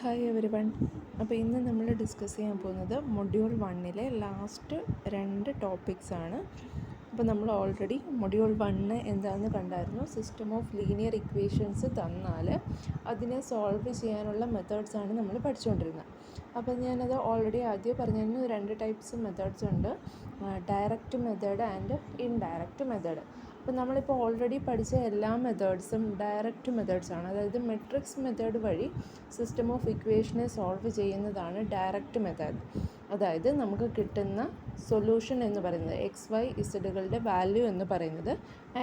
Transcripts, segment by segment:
Hi every one. അപ്പോൾ ഇന്ന് നമ്മൾ ഡിസ്കസ് ചെയ്യാൻ പോകുന്നത് മൊഡ്യൂൾ 1 ലാസ്റ്റ് 2 ടോപ്പിക്സാണ്. അപ്പോൾ നമ്മൾ ഓൾറെഡി മൊഡ്യൂൾ 1 എന്താണെന്ന് കണ്ടായിരുന്നു. സിസ്റ്റം ഓഫ് ലീനിയർ ഇക്വേഷൻസ് തന്നാൽ അതിനെ സോൾവ് ചെയ്യാനുള്ള മെത്തേഡ്സാണ് നമ്മൾ പഠിച്ചുകൊണ്ടിരുന്നത്. അപ്പോൾ ഞാനത് ഓൾറെഡി ആദ്യം പറഞ്ഞിരുന്നു. 2 ടൈപ്സ് മെത്തേഡ്സ് ഉണ്ട്, direct method and indirect method. അപ്പോൾ നമ്മളിപ്പോൾ ഓൾറെഡി പഠിച്ച എല്ലാ മെത്തേഡ്സും ഡയറക്റ്റ് മെത്തേഡ്സാണ്. അതായത് മെട്രിക്സ് മെത്തേഡ് വഴി സിസ്റ്റം ഓഫ് ഇക്വേഷനെ സോൾവ് ചെയ്യുന്നതാണ് ഡയറക്റ്റ് മെത്തേഡ്. അതായത് നമുക്ക് കിട്ടുന്ന സൊല്യൂഷൻ എന്ന് പറയുന്നത് എക്സ് വൈ ഇസഡുകളുടെ വാല്യൂ എന്ന് പറയുന്നത്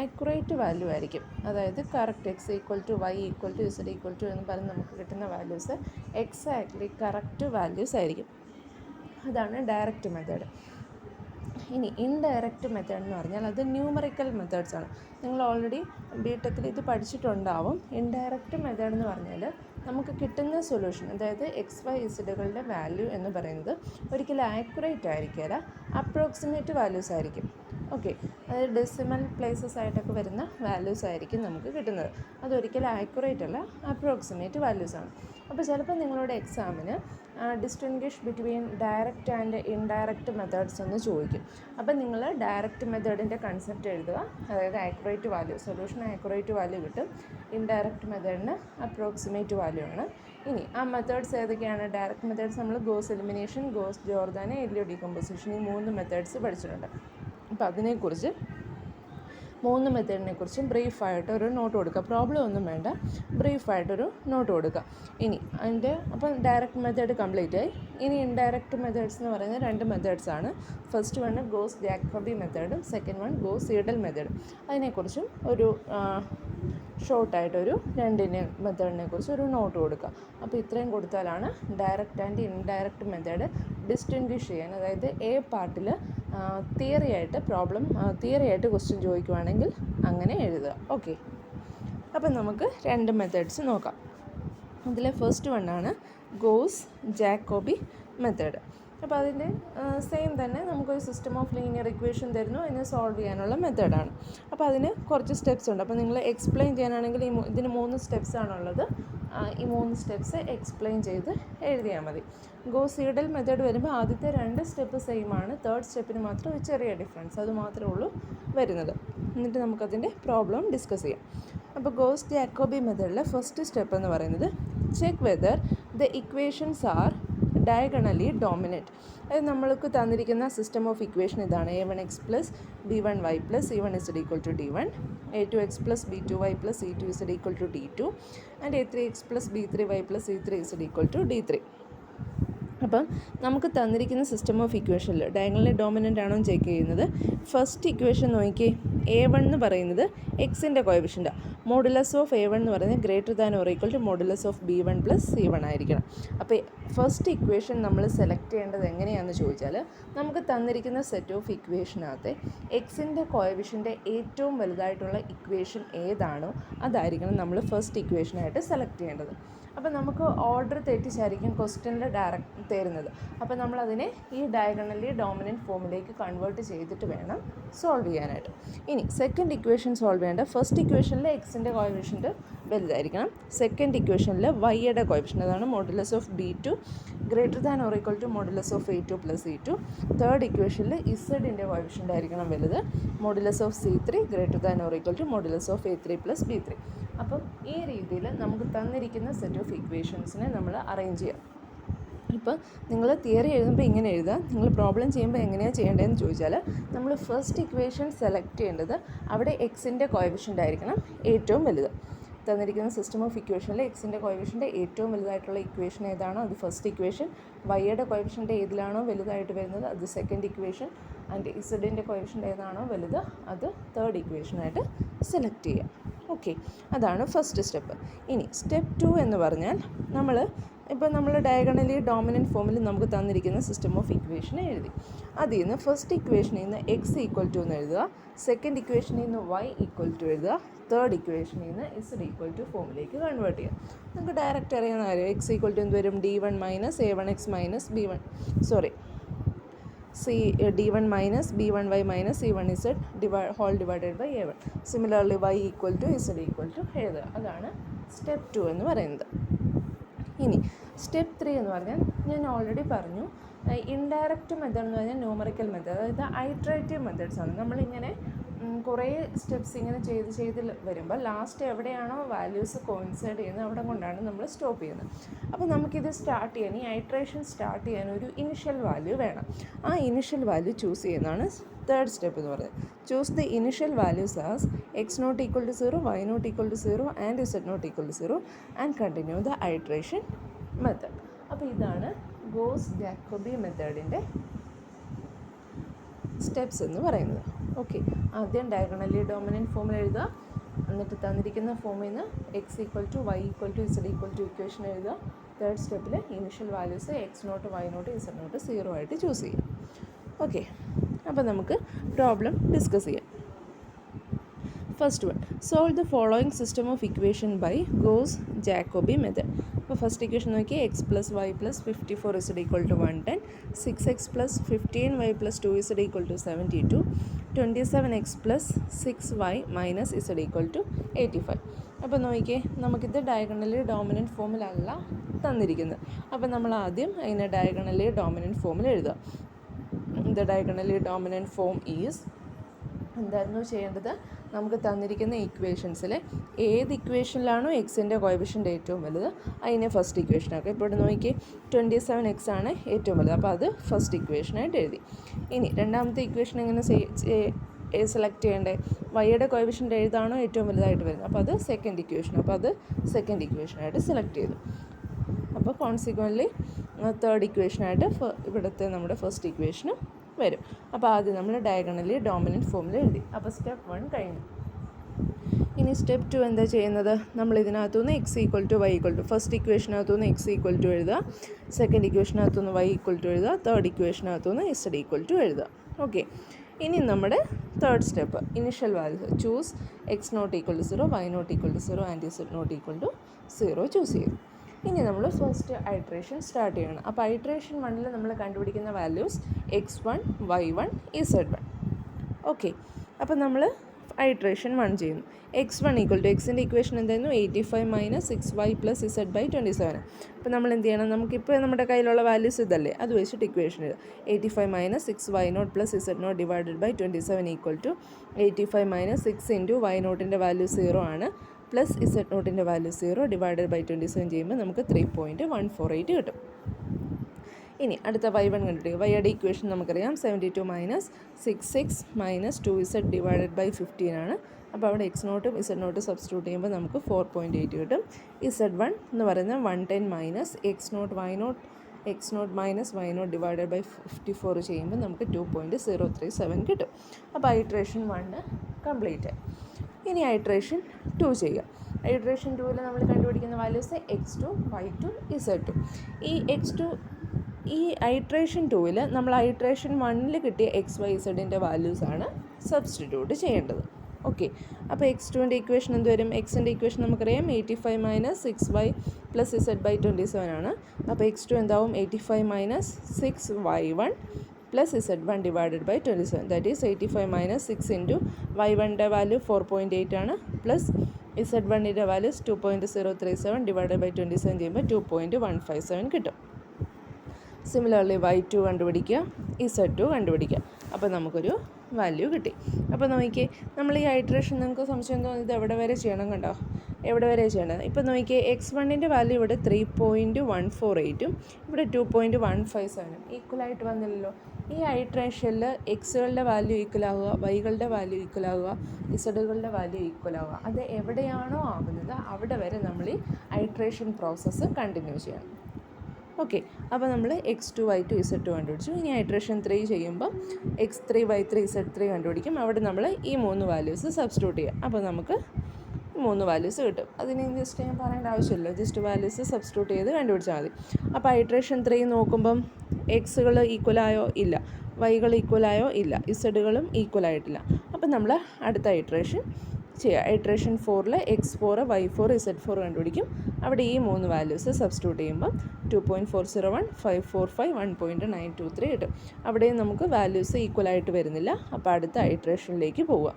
ആക്യുറേറ്റ് വാല്യൂ ആയിരിക്കും. അതായത് correct x equal to y equal to z equal to എന്ന് പറഞ്ഞ് നമുക്ക് കിട്ടുന്ന വാല്യൂസ് എക്സാക്ട്ലി കറക്റ്റ് വാല്യൂസ് ആയിരിക്കും. അതാണ് ഡയറക്റ്റ് മെത്തേഡ്. ഇനി ഇൻഡയറക്റ്റ് മെത്തേഡ് എന്ന് പറഞ്ഞാൽ അത് ന്യൂമറിക്കൽ മെത്തേഡ്സാണ്. നിങ്ങൾ ഓൾറെഡി ബിടെക്കിൽ ഇത് പഠിച്ചിട്ടുണ്ടാവും. ഇൻഡയറക്റ്റ് മെത്തേഡ് എന്ന് പറഞ്ഞാൽ നമുക്ക് കിട്ടുന്ന സൊല്യൂഷൻ, അതായത് എക്സ് വൈ ഇസഡുകളുടെ വാല്യൂ എന്ന് പറയുന്നത് ഒരിക്കലും ആക്യുറേറ്റ് ആയിരിക്കില്ല, അപ്രോക്സിമേറ്റ് വാല്യൂസ് ആയിരിക്കും. ഓക്കെ, അതായത് ഡെസിമൽ പ്ലേസസ് ആയിട്ടൊക്കെ വരുന്ന വാല്യൂസ് ആയിരിക്കും നമുക്ക് കിട്ടുന്നത്. അതൊരിക്കലും ആക്യുറേറ്റ് അല്ല, അപ്രോക്സിമേറ്റ് വാല്യൂസാണ്. അപ്പോൾ ചിലപ്പോൾ നിങ്ങളുടെ എക്സാമിന് distinguish between direct and indirect methods എന്ന് ചോദിക്കും. അപ്പോൾ നിങ്ങൾ ഡയറക്റ്റ് മെത്തേഡിൻ്റെ കൺസെപ്റ്റ് എഴുതുക, അതായത് accurate value, solution accurate value കിട്ടും. ഇൻഡയറക്റ്റ് മെത്തേഡിന് അപ്രോക്സിമേറ്റ് വാല്യൂ ആണ്. ഇനി ആ മെത്തേഡ്സ് ഏതൊക്കെയാണ്? ഡയറക്റ്റ് മെത്തേഡ്സ് നമ്മൾ Gauss elimination, Gauss Jordan, LU decomposition, ഈ 3 മെത്തേഡ്സ് പഠിച്ചിട്ടുണ്ട്. അപ്പോൾ അതിനെക്കുറിച്ച് 3 മെത്തേഡിനെ കുറിച്ചും ബ്രീഫായിട്ട് ഒരു നോട്ട് കൊടുക്കുക. പ്രോബ്ലം ഒന്നും വേണ്ട, ബ്രീഫായിട്ടൊരു നോട്ട് കൊടുക്കുക. ഇനി അപ്പം ഡയറക്റ്റ് മെത്തേഡ് കംപ്ലീറ്റ് ആയി. ഇനി ഇൻഡയറക്റ്റ് മെത്തേഡ്സ് എന്ന് പറയുന്നത് 2 മെത്തേഡ്സാണ്. ഫസ്റ്റ് വൺ ഗോസ് ജാക്കബി മെത്തേഡും സെക്കൻഡ് വൺ ഗോസ് സീഡൽ മെത്തേഡും. അതിനെക്കുറിച്ചും ഒരു ഷോർട്ടായിട്ടൊരു 2 മെത്തേഡിനെ കുറിച്ച് ഒരു നോട്ട് കൊടുക്കുക. അപ്പോൾ ഇത്രയും കൊടുത്താലാണ് direct and indirect method distinguish ചെയ്യാൻ. അതായത് എ പാർട്ടിൽ തിയറി ആയിട്ട് ക്വസ്റ്റ്യൻ ചോദിക്കുവാണെങ്കിൽ അങ്ങനെ എഴുതുക. ഓക്കെ, അപ്പം നമുക്ക് 2 മെത്തേഡ്സ് നോക്കാം. അതിലെ ഫസ്റ്റ് വണ്ണാണ് ഗോസ് ജാക്കോബി മെത്തേഡ്. അപ്പോൾ അതിൻ്റെ സെയിം തന്നെ നമുക്കൊരു സിസ്റ്റം ഓഫ് ലീനിയർ ഇക്വേഷൻ തരുന്നു, അതിനെ സോൾവ് ചെയ്യാനുള്ള മെത്തേഡാണ്. അപ്പോൾ അതിന് കുറച്ച് സ്റ്റെപ്സ് ഉണ്ട്. അപ്പോൾ നിങ്ങൾ എക്സ്പ്ലെയിൻ ചെയ്യാനാണെങ്കിൽ ഇതിന് 3 സ്റ്റെപ്സാണുള്ളത്. ഈ 3 സ്റ്റെപ്സ് എക്സ്പ്ലെയിൻ ചെയ്ത് എഴുതിയാൽ മതി. ഗോസ് സീഡൽ മെത്തേഡ് വരുമ്പോൾ ആദ്യത്തെ 2 സ്റ്റെപ്പ് സെയിം ആണ്, തേർഡ് സ്റ്റെപ്പിന് മാത്രം ഒരു ചെറിയ ഡിഫറൻസ്, അത് മാത്രമേ ഉള്ളൂ വരുന്നത്. എന്നിട്ട് നമുക്കതിൻ്റെ പ്രോബ്ലം ഡിസ്കസ് ചെയ്യാം. അപ്പോൾ ഗോസ് ജാക്കോബി മെത്തേഡിലെ ഫസ്റ്റ് സ്റ്റെപ്പ് എന്ന് പറയുന്നത് check whether the equations are diagonally dominant. അതായത് നമ്മൾക്ക് തന്നിരിക്കുന്ന സിസ്റ്റം ഓഫ് ഇക്വേഷൻ ഇതാണ്: a1x plus b1y plus c1z equal to d1, a2x plus b2y plus c2z equal to d2 and a3x plus b3y plus c3z equal to d3. അപ്പം നമുക്ക് തന്നിരിക്കുന്ന system of ഇക്വേഷനിൽ diagonally dominant ആണോ check ചെയ്യുന്നത്. First equation നോക്കി, a1 എന്ന് പറയുന്നത് എക്സിൻ്റെ കോഎഫിഷ്യൻ്റ്, മോഡുലസ് ഓഫ് a1 എന്ന് പറയുന്നത് greater than or equal to modulus of b1 plus c1 ആയിരിക്കണം. അപ്പോൾ ഫസ്റ്റ് ഇക്വേഷൻ നമ്മൾ സെലക്ട് ചെയ്യേണ്ടത് എങ്ങനെയാണെന്ന് ചോദിച്ചാൽ, നമുക്ക് തന്നിരിക്കുന്ന സെറ്റ് ഓഫ് ഇക്വേഷനകത്തെ എക്സിൻ്റെ കോഎഫിഷ്യൻ്റെ ഏറ്റവും വലുതായിട്ടുള്ള ഇക്വേഷൻ ഏതാണോ അതായിരിക്കണം നമ്മൾ ഫസ്റ്റ് ഇക്വേഷനായിട്ട് സെലക്ട് ചെയ്യേണ്ടത്. അപ്പോൾ നമുക്ക് ഓർഡർ തെറ്റിച്ചായിരിക്കും ക്വസ്റ്റ്യനിൽ ഡയറക്റ്റ് തരുന്നത്. അപ്പോൾ നമ്മളതിനെ ഈ ഡയഗണലി ഡോമിനൻറ്റ് ഫോമിലേക്ക് കൺവേർട്ട് ചെയ്തിട്ട് വേണം സോൾവ് ചെയ്യാനായിട്ട്. ഇനി സെക്കൻഡ് ഇക്വേഷൻ സോൾവ് ചെയ്യേണ്ട, ഫസ്റ്റ് ഇക്വേഷനിൽ എക്സിൻ്റെ കോഎഫിഷ്യൻ്റ് വലുതായിരിക്കണം, സെക്കൻഡ് ഇക്വേഷനിൽ വൈയുടെ കോഎഫിഷ്യൻ്റ്, അതാണ് modulus of b2 greater than or equal to modulus of a2 plus e2. Third ഇക്വേഷനിൽ ഇസഡിൻ്റെ കോഎഫിഷ്യൻ്റ് ആയിരിക്കണം വലുത്, modulus of c3 greater than or equal to modulus of a3 plus b3. അപ്പം ഈ രീതിയിൽ നമുക്ക് തന്നിരിക്കുന്ന സെറ്റ് ഓഫ് ഇക്വേഷൻസിനെ നമ്മൾ അറേഞ്ച് ചെയ്യാം. ഇപ്പോൾ നിങ്ങൾ തിയറി എഴുതുമ്പോൾ ഇങ്ങനെ എഴുതുക, നിങ്ങൾ പ്രോബ്ലം ചെയ്യുമ്പോൾ എങ്ങനെയാണ് ചെയ്യേണ്ടതെന്ന് ചോദിച്ചാൽ, നമ്മൾ ഫസ്റ്റ് ഇക്വേഷൻ സെലക്ട് ചെയ്യേണ്ടത് അവിടെ എക്സിൻ്റെ കോഎഫിഷ്യൻ്റ് ആയിരിക്കണം ഏറ്റവും വലുത്. തന്നിരിക്കുന്ന സിസ്റ്റം ഓഫ് ഇക്വേഷനിൽ എക്സിൻ്റെ കോഎഫിഷ്യൻ്റെ ഏറ്റവും വലുതായിട്ടുള്ള ഇക്വേഷൻ ഏതാണോ അത് ഫസ്റ്റ് ഇക്വേഷൻ, വൈയുടെ കോഎഫിഷ്യൻ്റെ ഏതിലാണോ വലുതായിട്ട് വരുന്നത് അത് സെക്കൻഡ് ഇക്വേഷൻ, ആൻഡ് ഇസഡിൻ്റെ കോഎഫിഷ്യൻ്റ് ഏതാണോ വലുത് അത് തേർഡ് ഇക്വേഷനായിട്ട് സെലക്ട് ചെയ്യുക. ഓക്കെ, അതാണ് ഫസ്റ്റ് സ്റ്റെപ്പ്. ഇനി സ്റ്റെപ്പ് 2 എന്ന് പറഞ്ഞാൽ നമ്മൾ ഡയഗണലി ഡോമിനൻറ്റ് ഫോമിൽ നമുക്ക് തന്നിരിക്കുന്ന സിസ്റ്റം ഓഫ് ഇക്വേഷനെ എഴുതി. അതിൽ നിന്ന് ഫസ്റ്റ് ഇക്വേഷനിൽ നിന്ന് എക്സ് ഈക്വൽ ടു എന്ന് എഴുതുക, സെക്കൻഡ് ഇക്വേഷനിൽ നിന്ന് വൈ ഈക്വൽ ടു എഴുതുക, തേർഡ് ഇക്വേഷനിൽ നിന്ന് ഇസഡ് ഈക്വൽ ടു ഫോമിലേക്ക് കൺവേർട്ട് ചെയ്യുക. നമുക്ക് ഡയറക്റ്റ് അറിയാവുന്ന കാര്യം, എക്സ് ഈക്വൽ ടു എന്ത് വരും? d1 minus a1x minus d1 minus b1y minus c1z whole divided by a1. Similarly y equal to z equal to എഴുതുക. അതാണ് സ്റ്റെപ്പ് 2 എന്ന് പറയുന്നത്. ഇനി സ്റ്റെപ്പ് 3 എന്ന് പറഞ്ഞാൽ ഞാൻ ഓൾറെഡി പറഞ്ഞു, ഇൻഡയറക്റ്റ് മെത്തേഡ് എന്ന് പറഞ്ഞാൽ ന്യൂമറിക്കൽ മെത്തേഡ്, അതായത് ഐട്രേറ്റീവ് മെത്തേഡ്സ് ആണ്. നമ്മളിങ്ങനെ കുറേ സ്റ്റെപ്സ് ഇങ്ങനെ ചെയ്ത് വരുമ്പോൾ ലാസ്റ്റ് എവിടെയാണോ വാല്യൂസ് കോയിൻസൈഡ് ചെയ്യുന്നത് അവിടെ കൊണ്ടാണ് നമ്മൾ സ്റ്റോപ്പ് ചെയ്യുന്നത്. അപ്പോൾ നമുക്കിത് സ്റ്റാർട്ട് ചെയ്യാൻ, ഈ ഐട്രേഷൻ സ്റ്റാർട്ട് ചെയ്യാൻ ഒരു ഇനിഷ്യൽ വാല്യൂ വേണം. ആ ഇനിഷ്യൽ വാല്യൂ ചൂസ് ചെയ്യുന്നതാണ് തേർഡ് സ്റ്റെപ്പ് എന്ന് പറയുന്നത്. Choose the initial values as x not equal to 0, y not equal to 0 and z not equal to 0 and continue the iteration method. അപ്പോൾ ഇതാണ് goes-Jacobi മെത്തേഡിൻ്റെ steps എന്ന് പറയുന്നത്. Okay, ആദ്യം diagonally dominant ഫോമിൽ എഴുതുക, എന്നിട്ട് തന്നിരിക്കുന്ന ഫോമിൽ നിന്ന് x equal to y equal to z equal to equation എഴുതുക. തേർഡ് സ്റ്റെപ്പിൽ initial values x nought y nought z nought 0 ആയിട്ട് ചൂസ് ചെയ്യാം. ഓക്കെ, അപ്പോൾ നമുക്ക് പ്രോബ്ലം ഡിസ്കസ് ചെയ്യാം. First one, solve the following system of equation by Gauss Jacobi method. അപ്പോൾ first equation നോക്കി, x plus y plus 54 z equal to 110, 6x plus 15y plus 2 z equal to 72, 27x plus 6y minus z equal to 85. അപ്പോൾ നോക്കിയേ, നമുക്കിത് diagonally dominant ഫോമിലല്ല തന്നിരിക്കുന്നത്. അപ്പോൾ നമ്മൾ ആദ്യം അതിനെ ഡയഗണലി ഡോമിനൻറ്റ് ഫോമിൽ എഴുതുക. The diagonally dominant form is, എന്തായിരുന്നു ചെയ്യേണ്ടത്, നമുക്ക് തന്നിരിക്കുന്ന ഇക്വേഷൻസിൽ ഏത് ഇക്വേഷനിലാണോ എക്സിൻ്റെ കോഎഫിഷ്യൻ്റ് ഏറ്റവും വലുത് അതിനെ ഫസ്റ്റ് ഇക്വേഷനാക്കുക. ഇപ്പോൾ ഇവിടെ നോക്കി 27x ആണ് ഏറ്റവും വലുത്, അപ്പോൾ അത് ഫസ്റ്റ് ഇക്വേഷനായിട്ട് എഴുതി. ഇനി രണ്ടാമത്തെ ഇക്വേഷൻ എങ്ങനെ സെലക്ട് ചെയ്യേണ്ടത്, വൈയുടെ കോഎഫിഷ്യൻ്റ് ഏതാണോ ഏറ്റവും വലുതായിട്ട് വരുന്നത്, അപ്പോൾ അത് സെക്കൻഡ് ഇക്വേഷൻ, അപ്പോൾ അത് സെക്കൻഡ് ഇക്വേഷനായിട്ട് സെലക്ട് ചെയ്തു. അപ്പോൾ കോൺസിക്വൻ്റ്ലി തേർഡ് ഇക്വേഷനായിട്ട് ഇവിടുത്തെ നമ്മുടെ ഫസ്റ്റ് ഇക്വേഷനും വരും. അപ്പോൾ ആദ്യം നമ്മൾ ഡയഗണലി ഡോമിനൻറ്റ് ഫോമിൽ എഴുതി. അപ്പോൾ സ്റ്റെപ്പ് 1 കഴിഞ്ഞു. ഇനി സ്റ്റെപ്പ് 2 എന്താ ചെയ്യുന്നത്, നമ്മൾ ഇതിനകത്തുനിന്ന് x equal to y equal to, first ഇക്വേഷനകത്തുനിന്ന് എക്സ് ഈക്വൽ ടു എഴുതുക, സെക്കൻഡ് ഇക്വേഷനകത്തുനിന്ന് വൈ ഈക്വൽ ടു എഴുതുക, തേർഡ് ഇക്വേഷനകത്തുനിന്ന് ഇസഡ് ഈക്വൽ ടു എഴുതുക. ഓക്കെ, ഇനി നമ്മുടെ third step, initial value choose x naught equal to 0, y naught equal to 0 and z naught equal to 0 choose ചെയ്തു. ഇനി നമ്മൾ ഫസ്റ്റ് ഐട്രേഷൻ സ്റ്റാർട്ട് ചെയ്യണം. അപ്പോൾ ഐട്രേഷൻ 1 നമ്മൾ കണ്ടുപിടിക്കുന്ന values x1, y1, z1. Okay, അപ്പോൾ നമ്മൾ ഐട്രേഷൻ 1 ചെയ്യുന്നു. x1 ഈക്വൽ ടു, എക്സിൻ്റെ ഇക്വേഷൻ എന്തായിരുന്നു, 85 മൈനസ് 6y പ്ലസ് z/27. അപ്പോൾ നമ്മൾ എന്ത് ചെയ്യണം, നമുക്കിപ്പോൾ നമ്മുടെ കയ്യിലുള്ള വാല്യൂസ് ഇതല്ലേ, അത് വെച്ചിട്ട് ഇക്വേഷൻ എഴുതുക. 85 minus 6y naught plus z0 divided by 27 equal to 85 minus 6 into y നോട്ടിൻ്റെ വാല്യൂ 0 ആണ്, പ്ലസ് ഇസഡ് നോട്ടിൻ്റെ വാല്യൂ 0 ഡിവൈഡഡ് ബൈ 27 ചെയ്യുമ്പോൾ നമുക്ക് 3.148 കിട്ടും. ഇനി അടുത്ത y1 കണ്ടിട്ട്, വൈയുടെ ഇക്വേഷൻ നമുക്കറിയാം 72 minus 66 minus 2z divided by 15 ആണ്. അപ്പോൾ അവിടെ x നോട്ടും z നോട്ടും സബ്സ്റ്റിറ്റ്യൂട്ട് ചെയ്യുമ്പോൾ നമുക്ക് 4.8 കിട്ടും. z1 എന്ന് പറയുന്നത് 110 minus x nought minus y nought divided by 54 ചെയ്യുമ്പോൾ നമുക്ക് 2.037 കിട്ടും. അപ്പോൾ ഐട്രേഷൻ 1 കംപ്ലീറ്റ് ആയി. ഇനി ഐട്രേഷൻ 2 ചെയ്യുക. ഐട്രേഷൻ 2ൽ നമ്മൾ കണ്ടുപിടിക്കുന്ന വാല്യൂസ് x2, y2, z2. ഈ ഐട്രേഷൻ 2ൽ നമ്മൾ ഐട്രേഷൻ 1ൽ കിട്ടിയ എക്സ് വൈ സെഡിൻ്റെ വാല്യൂസാണ് സബ്സ്റ്റിറ്റ്യൂട്ട് ചെയ്യേണ്ടത്. ഓക്കെ, അപ്പോൾ x2ൻ്റെ ഇക്വേഷൻ എന്ത് വരും, എക്സിൻ്റെ ഇക്വേഷൻ നമുക്കറിയാം 85 മൈനസ് 6y പ്ലസ് z/27 ആണ്. അപ്പോൾ x2 എന്താവും, 85 minus 6y1 plus z1 divided by 27, that is 85 minus 6 into y1ൻ്റെ വാല്യൂ 4.8 ആണ്, പ്ലസ് z1ൻ്റെ വാല്യൂസ് 2.037 ഡിവൈഡഡ് ബൈ 27 ചെയ്യുമ്പോൾ 2.157 കിട്ടും. സിമിലർലി y2 കണ്ടുപിടിക്കുക, z2 കണ്ടുപിടിക്കുക. അപ്പോൾ നമുക്കൊരു വാല്യൂ കിട്ടി. അപ്പോൾ നോക്കിയേ, നമ്മൾ ഈ ഐട്രേഷൻ നിങ്ങൾക്ക് സംശയം തോന്നുന്നത് എവിടെ വരെ ചെയ്യണം, കണ്ടോ, എവിടെ വരെ ചെയ്യണം. ഇപ്പോൾ നോക്കിയേ, x1ൻ്റെ വാല്യൂ ഇവിടെ 3.148ഉം ഇവിടെ 2.157ഉം ഈക്വലായിട്ട് വന്നില്ലല്ലോ. ഈ ഐട്രേഷനിൽ എക്സുകളുടെ വാല്യൂ ഈക്വൽ ആവുക, വൈകളുടെ വാല്യൂ ഈക്വൽ ആവുക, ഇസഡുകളുടെ വാല്യൂ ഈക്വൽ ആവുക, അത് എവിടെയാണോ ആവുന്നത് അവിടെ വരെ നമ്മൾ ഈ ഐട്രേഷൻ പ്രോസസ്സ് കണ്ടിന്യൂ ചെയ്യണം. ഓക്കെ, അപ്പോൾ നമ്മൾ x2, y2, z2 കണ്ടുപിടിച്ചു. ഇനി ഐട്രേഷൻ 3 ചെയ്യുമ്പോൾ x3, y3, z3 കണ്ടുപിടിക്കും. അവിടെ നമ്മൾ ഈ 3 വാല്യൂസ് സബ്സ്റ്റിറ്റ്യൂട്ട് ചെയ്യുക. അപ്പോൾ നമുക്ക് 3 വാല്യൂസ് കിട്ടും. അതിന് ജസ്റ്റ് ഞാൻ പറയേണ്ട ആവശ്യമില്ല, ജസ്റ്റ് വാല്യൂസ് സബ്സ്റ്റിറ്റ്യൂട്ട് ചെയ്ത് കണ്ടുപിടിച്ചാൽ മതി. അപ്പോൾ ഐട്രേഷൻ 3 നോക്കുമ്പം എക്സുകൾ ഈക്വലായോ ഇല്ല, വൈകൾ ഈക്വലായോ ഇല്ല, ഇസഡുകളും ഈക്വലായിട്ടില്ല. അപ്പോൾ നമ്മൾ അടുത്ത ഐട്രേഷൻ ചെയ്യുക. ഐട്രേഷൻ 4ൽ x4, y4, z4 കണ്ടുപിടിക്കും. അവിടെ ഈ 3 വാല്യൂസ് സബ്സ്റ്റിറ്റ്യൂട്ട് ചെയ്യുമ്പോൾ 2.401, 545, 1.923 കിട്ടും. അവിടെയും നമുക്ക് വാല്യൂസ് ഈക്വലായിട്ട് വരുന്നില്ല. അപ്പോൾ അടുത്ത ഐട്രേഷനിലേക്ക് പോവുക.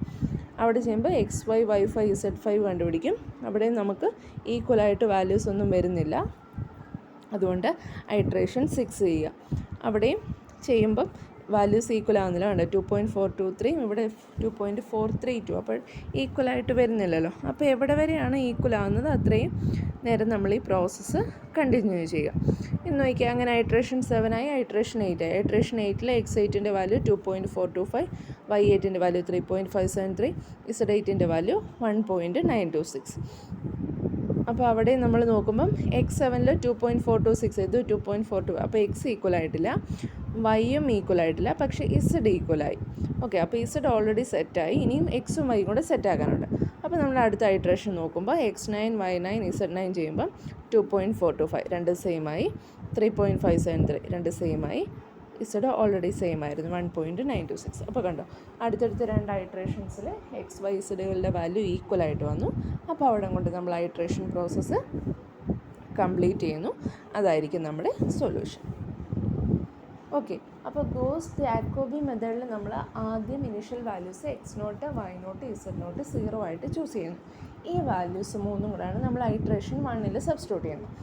അവിടെ ചെയ്യുമ്പോൾ xy, y5, z5 കണ്ടുപിടിക്കും. അവിടെയും നമുക്ക് ഈക്വലായിട്ട് വാല്യൂസ് ഒന്നും വരുന്നില്ല. അതുകൊണ്ട് ഐട്രേഷൻ 6 ചെയ്യുക. അവിടെയും ചെയ്യുമ്പം വാല്യൂസ് ഈക്വൽ ആവുന്നില്ല. ഉണ്ട് 2.423 ഇവിടെ 2.432. അപ്പോൾ ഈക്വലായിട്ട് വരുന്നില്ലല്ലോ. അപ്പോൾ എവിടെ വരെയാണ് ഈക്വൽ ആവുന്നത് അത്രയും നേരം നമ്മൾ ഈ പ്രോസസ്സ് കണ്ടിന്യൂ ചെയ്യുക. ഇന്ന് നോക്കിയാൽ അങ്ങനെ ഐട്രേഷൻ 7 ആയി, ഐട്രേഷൻ 8 ആയി. ഐട്രേഷൻ 8ൽ x8ൻ്റെ വാല്യൂ 2.425, y8ൻ്റെ വാല്യൂ 3.573, z8ൻ്റെ വാല്യൂ 1.926. അപ്പോൾ അവിടെ നമ്മൾ നോക്കുമ്പം x7ൽ 2.426 ചെയ്തു, 2.42. അപ്പോൾ x ഈക്വൽ ആയിട്ടില്ല, വൈയും ഈക്വൽ ആയിട്ടില്ല, പക്ഷേ ഇസഡ് ഈക്വലായി. ഓക്കെ, അപ്പോൾ ഇസഡ് ഓൾറെഡി സെറ്റായി. ഇനിയും എക്സും വൈയും കൂടെ സെറ്റാക്കാനുണ്ട്. അപ്പോൾ നമ്മൾ അടുത്ത ഐട്രേഷൻ നോക്കുമ്പോൾ x9 y9 z9 ചെയ്യുമ്പം 2.425 രണ്ട് സെയിമായി, 3.573 രണ്ട് സെയിമായി, ഇസഡ് ഓൾറെഡി സെയിം ആയിരുന്നു 1.926. അപ്പോൾ കണ്ടോ, അടുത്തടുത്ത രണ്ട് ഐട്രേഷൻസിൽ എക്സ് വൈ ഇസഡുകളുടെ വാല്യൂ ഈക്വൽ ആയിട്ട് വന്നു. അപ്പോൾ അവിടെ കൊണ്ട് നമ്മൾ ഐട്രേഷൻ പ്രോസസ്സ് കംപ്ലീറ്റ് ചെയ്യുന്നു. അതായിരിക്കും നമ്മുടെ സൊല്യൂഷൻ. ഓക്കെ, അപ്പോൾ ഗോസ് ജാക്കോബി മെത്തേഡിൽ നമ്മൾ ആദ്യം initial values x0 y0 z0 0 ആയിട്ട് ചൂസ് ചെയ്യുന്നു. ഈ വാല്യൂസ് മൂന്നും കൂടെയാണ് നമ്മൾ ഐട്രേഷൻ 1ൽ സബ്സ്റ്റിറ്റ്യൂട്ട് ചെയ്യുന്നത്.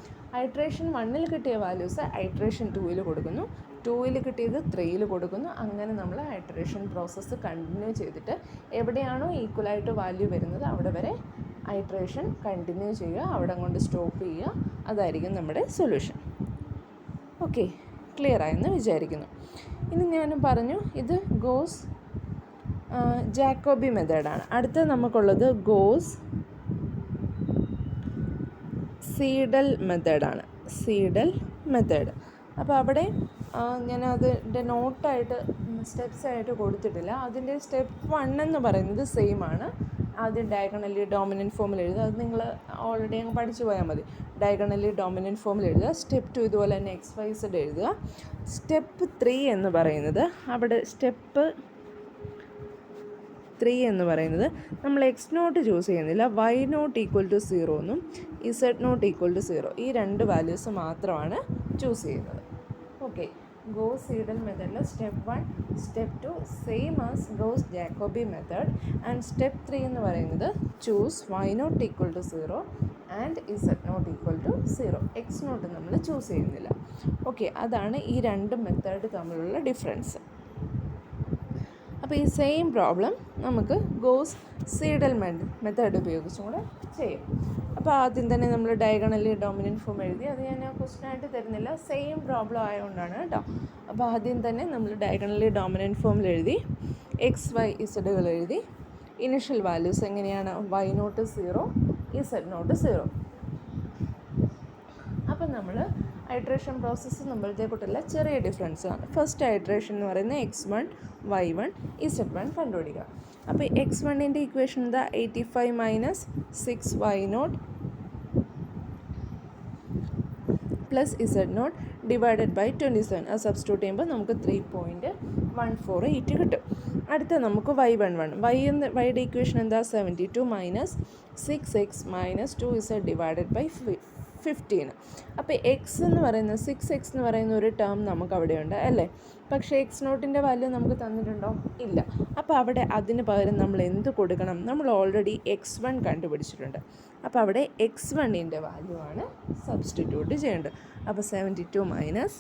ഐട്രേഷൻ 1ൽ കിട്ടിയ വാല്യൂസ് ഐട്രേഷൻ 2ൽ കൊടുക്കുന്നു, 2ൽ കിട്ടിയത് 3ൽ കൊടുക്കുന്നു. അങ്ങനെ നമ്മൾ ഐട്രേഷൻ പ്രോസസ്സ് കണ്ടിന്യൂ ചെയ്തിട്ട് എവിടെയാണോ ഈക്വലായിട്ട് വാല്യൂ വരുന്നത് അവിടെ വരെ ഐട്രേഷൻ കണ്ടിന്യൂ ചെയ്യുക, അവിടെ കൊണ്ട് സ്റ്റോപ്പ് ചെയ്യുക. അതായിരിക്കും നമ്മുടെ സൊല്യൂഷൻ. ഓക്കെ, ക്ലിയർ ആയെന്ന് വിചാരിക്കുന്നു. ഇനി ഞാൻ പറഞ്ഞു ഇത് ഗോസ് ജാക്കോബി മെത്തേഡാണ്. അടുത്ത നമുക്കുള്ളത് ഗോസ് സീഡൽ മെത്തേഡാണ്. Seidel method. അപ്പോൾ അവിടെ ഞാനതിൻ്റെ നോട്ടായിട്ട് സ്റ്റെപ്സായിട്ട് കൊടുത്തിട്ടില്ല. അതിൻ്റെ സ്റ്റെപ്പ് 1 എന്ന് പറയുന്നത് സെയിം ആണ്. ആദ്യം ഡയഗണലി ഡോമിനൻറ്റ് ഫോമിൽ എഴുതുക. അത് നിങ്ങൾ ഓൾറെഡി അങ്ങ് പഠിച്ചു പോയാൽ മതി. ഡയഗണലി ഡോമിനൻറ്റ് ഫോമിൽ എഴുതുക. സ്റ്റെപ്പ് 2 ഇതുപോലെ തന്നെ XYZ എഴുതുക. സ്റ്റെപ്പ് 3 എന്ന് പറയുന്നത് അവിടെ സ്റ്റെപ്പ് 3 എന്ന് പറയുന്നത് നമ്മൾ x0 ചൂസ് ചെയ്യുന്നില്ല, y0 ഈക്വൽ ടു 0 എന്നും z0 ഈക്വൽ ടു 0 ഈ രണ്ട് വാല്യൂസ് മാത്രമാണ് ചൂസ് ചെയ്യുന്നത്. ഓക്കെ, ഗോസ് സീഡൽ മെത്തേഡിൽ step 1 step 2 same as Gauss Jacobi method. And step 3 എന്ന് പറയുന്നത് choose y0 equal to 0 and z0 equal to 0. x0 നമ്മൾ ചൂസ് ചെയ്യുന്നില്ല. ഓക്കെ, അതാണ് ഈ രണ്ട് മെത്തേഡ് തമ്മിലുള്ള ഡിഫറൻസ്. അപ്പോൾ ഈ സെയിം പ്രോബ്ലം നമുക്ക് ഗോസ് സീഡൽ മെത്തേഡ് ഉപയോഗിച്ചും കൂടെ ചെയ്യും. അപ്പോൾ ആദ്യം തന്നെ നമ്മൾ ഡയഗണലി ഡോമിനൻറ്റ് ഫോം എഴുതി. അത് ഞാൻ ക്വസ്റ്റനായിട്ട് തരുന്നില്ല, സെയിം പ്രോബ്ലം ആയതുകൊണ്ടാണ് കേട്ടോ. അപ്പോൾ ആദ്യം തന്നെ നമ്മൾ ഡയഗണലി ഡോമിനൻറ്റ് ഫോമിൽ എഴുതി, XY ഇസഡുകൾ എഴുതി. ഇനിഷ്യൽ വാല്യൂസ് എങ്ങനെയാണ്, y0 0 z0 0. അപ്പം നമ്മൾ ഐട്രേഷൻ പ്രോസസ്സ് നമ്മളത്തെ കൂട്ടല്ല, ചെറിയ ഡിഫറൻസ് ആണ്. ഫസ്റ്റ് ഐട്രേഷൻ എന്ന് പറയുന്നത് x1 y1 z1 കണ്ടുപിടിക്കുക. അപ്പോൾ x1ൻ്റെ ഇക്വേഷൻ എന്താ, 85 minus 6y0 plus z0 divided by 27. അത് സബ്സ്റ്റിറ്റ്യൂട്ട് ചെയ്യുമ്പോൾ നമുക്ക് 3.148 കിട്ടും. അടുത്ത നമുക്ക് വൈയുടെ ഇക്വേഷൻ എന്താ, 72 minus 6x minus 2z divided by 15. അപ്പോൾ എക്സ് എന്ന് പറയുന്ന 6x എന്ന് പറയുന്ന ഒരു ടേം നമുക്ക് അവിടെയുണ്ട് അല്ലേ. പക്ഷേ x0ൻ്റെ വാല്യൂ നമുക്ക് തന്നിട്ടുണ്ടോ, ഇല്ല. അപ്പോൾ അവിടെ അതിന് പകരം നമ്മൾ എന്ത് കൊടുക്കണം, നമ്മൾ ഓൾറെഡി x1 കണ്ടുപിടിച്ചിട്ടുണ്ട്. അപ്പോൾ അവിടെ x1ൻ്റെ വാല്യൂ ആണ് സബ്സ്റ്റിറ്റ്യൂട്ട് ചെയ്യേണ്ടത്. അപ്പോൾ 72 minus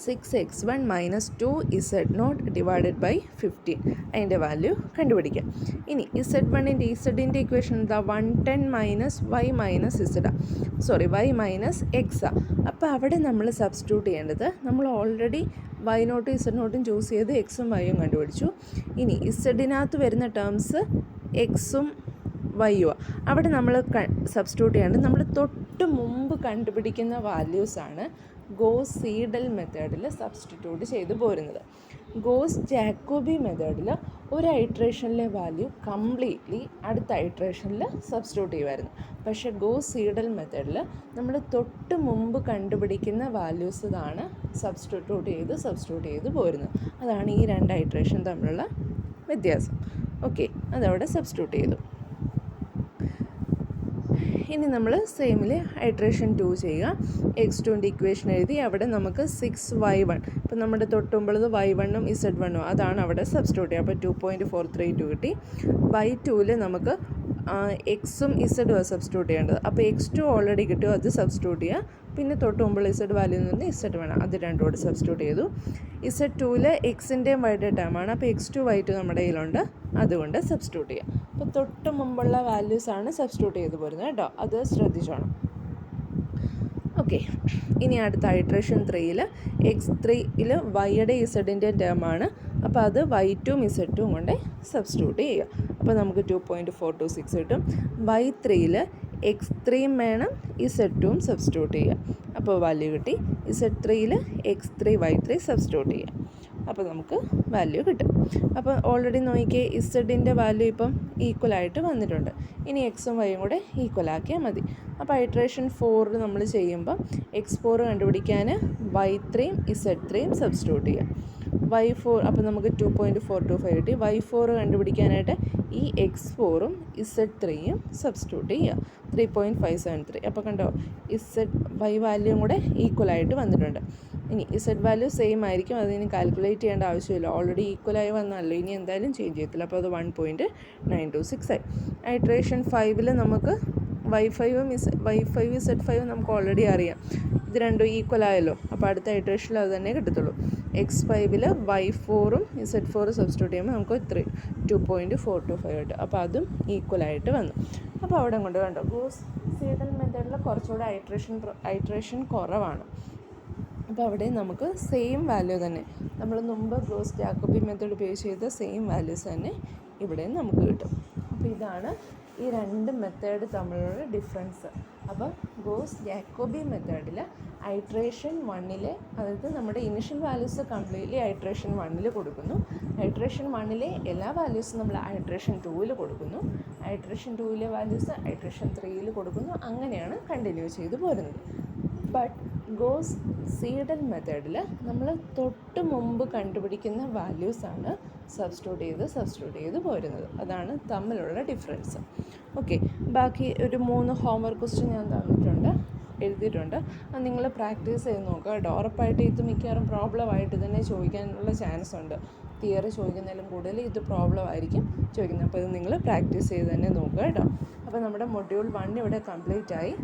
6x1 minus 2z0 divided by 15 അതിൻ്റെ വാല്യൂ കണ്ടുപിടിക്കാം. ഇനി z1ൻ്റെ ഇക്വേഷൻ എന്താ, 110 minus y minus y minus x. അപ്പോൾ അവിടെ നമ്മൾ സബ്സ്റ്റിറ്റ്യൂട്ട് ചെയ്യേണ്ടത്, നമ്മൾ ഓൾറെഡി y0 z0 ചൂസ് ചെയ്ത് എക്സും വൈയും കണ്ടുപിടിച്ചു. ഇനി ഇസഡിനകത്ത് വരുന്ന ടേംസ് എക്സും വൈയുവാ. അവിടെ നമ്മൾ സബ്സ്റ്റിറ്റ്യൂട്ട് ചെയ്യേണ്ടത് നമ്മൾ തൊട്ട് മുമ്പ് കണ്ടുപിടിക്കുന്ന വാല്യൂസാണ് ഗോസ് സീഡൽ മെത്തേഡിൽ സബ്സ്റ്റിറ്റ്യൂട്ട് ചെയ്ത് പോരുന്നത്. ഗോസ് ജാക്കോബി മെത്തേഡിൽ ഒരു ഐട്രേഷനിലെ വാല്യൂ കംപ്ലീറ്റ്ലി അടുത്ത ഐട്രേഷനിൽ സബ്സ്റ്റിറ്റ്യൂട്ട് ചെയ്യുമായിരുന്നു. പക്ഷേ ഗോസ് സീഡൽ മെത്തേഡിൽ നമ്മൾ തൊട്ട് മുമ്പ് കണ്ടുപിടിക്കുന്ന വാല്യൂസ് ഇതാണ് സബ്സ്റ്റിറ്റ്യൂട്ട് ചെയ്ത് പോരുന്നത്. അതാണ് ഈ രണ്ട് ഐട്രേഷൻ തമ്മിലുള്ള വ്യത്യാസം. ഓക്കെ, അതവിടെ സബ്സ്റ്റിറ്റ്യൂട്ട് ചെയ്തു. ഇനി നമ്മൾ സെയിമിൽ ഐട്രേഷൻ 2 ചെയ്യുക. x2ൻ്റെ ഇക്വേഷൻ എഴുതി. അവിടെ നമുക്ക് 6y1, ഇപ്പം നമ്മുടെ തൊട്ടുമ്പുള്ളത് y1ഉം z1ഉം അതാണ് അവിടെ സബ്സ്റ്റിറ്റ്യൂട്ട് ചെയ്യുക. അപ്പോൾ 2.432 കിട്ടി. y2ൽ നമുക്ക് എക്സും ഇസഡും സബ്സ്റ്റിറ്റ്യൂട്ട് ചെയ്യേണ്ടത്. അപ്പോൾ x2 ഓൾറെഡി കിട്ടും, അത് സബ്സ്റ്റിറ്റ്യൂട്ട് ചെയ്യുക. പിന്നെ തൊട്ട് മുമ്പുള്ള ഇസഡ് വാല്യൂ നിന്ന് ഇസഡ് വേണം, അത് രണ്ടും കൂടെ സബ്സ്റ്റിറ്റ്യൂട്ട് ചെയ്തു. Z2 എക്സിൻ്റെയും വൈയുടെ ടേമാണ്, അപ്പോൾ x2 y2 നമ്മുടെ കയ്യിലുണ്ട്, അതുകൊണ്ട് സബ്സ്റ്റിറ്റ്യൂട്ട് ചെയ്യുക. അപ്പോൾ തൊട്ട് മുമ്പുള്ള വാല്യൂസാണ് സബ്സ്റ്റിറ്റ്യൂട്ട് ചെയ്ത് പോരുന്നത് കേട്ടോ, അത് ശ്രദ്ധിച്ചോണം. ഓക്കെ, ഇനി അടുത്ത ഐട്രേഷൻ 3ൽ x3ൽ വൈയുടെ ഇസഡിൻ്റെ ടേമാണ്, അപ്പോൾ അത് y2ഉം z2ഉം കൊണ്ട് സബ്സ്റ്റിറ്റ്യൂട്ട് ചെയ്യുക. അപ്പോൾ നമുക്ക് 2.426 കിട്ടും. y3ൽ x3 വേണം, z2ഉം സബ്സ്റ്റിറ്റ്യൂട്ട് ചെയ്യുക. അപ്പോൾ വാല്യൂ കിട്ടി. z3ൽ x3 y3 സബ്സ്റ്റിറ്റ്യൂട്ട് ചെയ്യുക. അപ്പോൾ നമുക്ക് വാല്യൂ കിട്ടും. അപ്പോൾ ഓൾറെഡി നോക്കിയേ ഇസഡിൻ്റെ വാല്യൂ ഇപ്പം ഈക്വലായിട്ട് വന്നിട്ടുണ്ട്. ഇനി എക്സും വൈയും കൂടെ ഈക്വലാക്കിയാൽ മതി. അപ്പോൾ ഐട്രേഷൻ 4 നമ്മൾ ചെയ്യുമ്പോൾ x4 കണ്ടുപിടിക്കാൻ y3യും z3യും സബ്സ്റ്റിറ്റ്യൂട്ട് ചെയ്യാം. y4 അപ്പോൾ നമുക്ക് 2.425 കിട്ടി. y4 കണ്ടുപിടിക്കാനായിട്ട് ഈ x4ഉം z3യും സബ്സ്റ്റിറ്റ്യൂട്ട് ചെയ്യുക. 3.573. അപ്പോൾ കണ്ടോ, y വാല്യൂയും കൂടെ ഈക്വലായിട്ട് വന്നിട്ടുണ്ട്. ഇനി z വാല്യൂ സെയിം ആയിരിക്കും, അതിന് കാൽക്കുലേറ്റ് ചെയ്യേണ്ട ആവശ്യമില്ല, ഓൾറെഡി ഈക്വലായി വന്നല്ലോ, ഇനി എന്തായാലും ചേഞ്ച് ചെയ്യത്തില്ല. അപ്പോൾ അത് 1.926 ആയി. ഐട്രേഷൻ 5ൽ നമുക്ക് y5ഉം z5 നമുക്ക് ഓൾറെഡി അറിയാം, ഇത് രണ്ടും ഈക്വൽ ആയല്ലോ. അപ്പോൾ അടുത്ത ഐട്രേഷനിൽ അത് തന്നെ കിട്ടത്തുള്ളൂ. x5ൽ y4ഉം z4 സബ്സ്റ്റിറ്റ്യൂട്ട് ചെയ്യുമ്പോൾ നമുക്ക് 2.425 കിട്ടും. അപ്പോൾ അതും ഈക്വലായിട്ട് വന്നു. അപ്പോൾ അവിടെ കൊണ്ട് കണ്ടോ, ഗോസ് സീഡൽ മെത്തേഡിൽ കുറച്ചുകൂടെ ഐട്രേഷൻ കുറവാണ്. അപ്പോൾ അവിടെ നമുക്ക് സെയിം വാല്യൂ തന്നെ, നമ്മൾ മുമ്പ് ഗോസ് ജാക്കോബി മെത്തേഡ് ഉപയോഗിച്ച് ചെയ്ത സെയിം വാല്യൂസ് തന്നെ ഇവിടെ നമുക്ക് കിട്ടും. അപ്പോൾ ഇതാണ് ഈ രണ്ട് മെത്തേഡ് തമ്മിലുള്ള ഡിഫറൻസ്. അപ്പോൾ ഗോസ് ജാക്കോബി മെത്തേഡിൽ ഐട്രേഷൻ 1ലെ, അതായത് നമ്മുടെ ഇനിഷ്യൽ വാല്യൂസ് കംപ്ലീറ്റ്ലി ഐട്രേഷൻ 1ൽ കൊടുക്കുന്നു. ഐട്രേഷൻ 1ലെ എല്ലാ വാല്യൂസും നമ്മൾ ഐട്രേഷൻ 2ൽ കൊടുക്കുന്നു. ഐട്രേഷൻ 2ലെ വാല്യൂസ് ഐട്രേഷൻ 3ൽ കൊടുക്കുന്നു. അങ്ങനെയാണ് കണ്ടിന്യൂ ചെയ്ത് പോരുന്നത്. ബട്ട് ഗോസ് സീഡൽ മെത്തേഡിൽ നമ്മൾ തൊട്ട് മുമ്പ് കണ്ടുപിടിക്കുന്ന വാല്യൂസാണ് സബ്സ്റ്റിറ്റ്യൂട്ട് ചെയ്ത് പോരുന്നത്. അതാണ് തമ്മിലുള്ള ഡിഫറൻസ്. ഓക്കെ, ബാക്കി ഒരു 3 ഹോംവർക്ക് ക്വസ്റ്റ്യൻ ഞാൻ എഴുതിയിട്ടുണ്ട്, അത് നിങ്ങൾ പ്രാക്ടീസ് ചെയ്ത് നോക്കുക കേട്ടോ. ഉറപ്പായിട്ട് ഇത് മിക്കവാറും പ്രോബ്ലമായിട്ട് തന്നെ ചോദിക്കാനുള്ള ചാൻസ് ഉണ്ട്. തിയറി ചോദിക്കുന്നതിലും കൂടുതൽ ഇത് പ്രോബ്ലം ആയിരിക്കും ചോദിക്കുന്നത്. അപ്പോൾ ഇത് നിങ്ങൾ പ്രാക്ടീസ് ചെയ്ത് തന്നെ നോക്കുക കേട്ടോ. അപ്പോൾ നമ്മുടെ മൊഡ്യൂൾ 1 ഇവിടെ കംപ്ലീറ്റ് ആയി.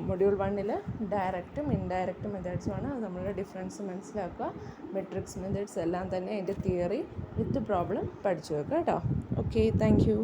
മൊഡ്യൂൾ 1ൽ ഡയറക്റ്റും ഇൻഡയറക്റ്റ് മെത്തേഡ്സുമാണ്, അത് നമ്മളുടെ ഡിഫറൻസ് മനസ്സിലാക്കുക. മെട്രിക്സ് മെത്തേഡ്സ് എല്ലാം തന്നെ അതിൻ്റെ തിയറി വിത്ത് പ്രോബ്ലം പഠിച്ചു വെക്കുക കേട്ടോ. Okay, thank you.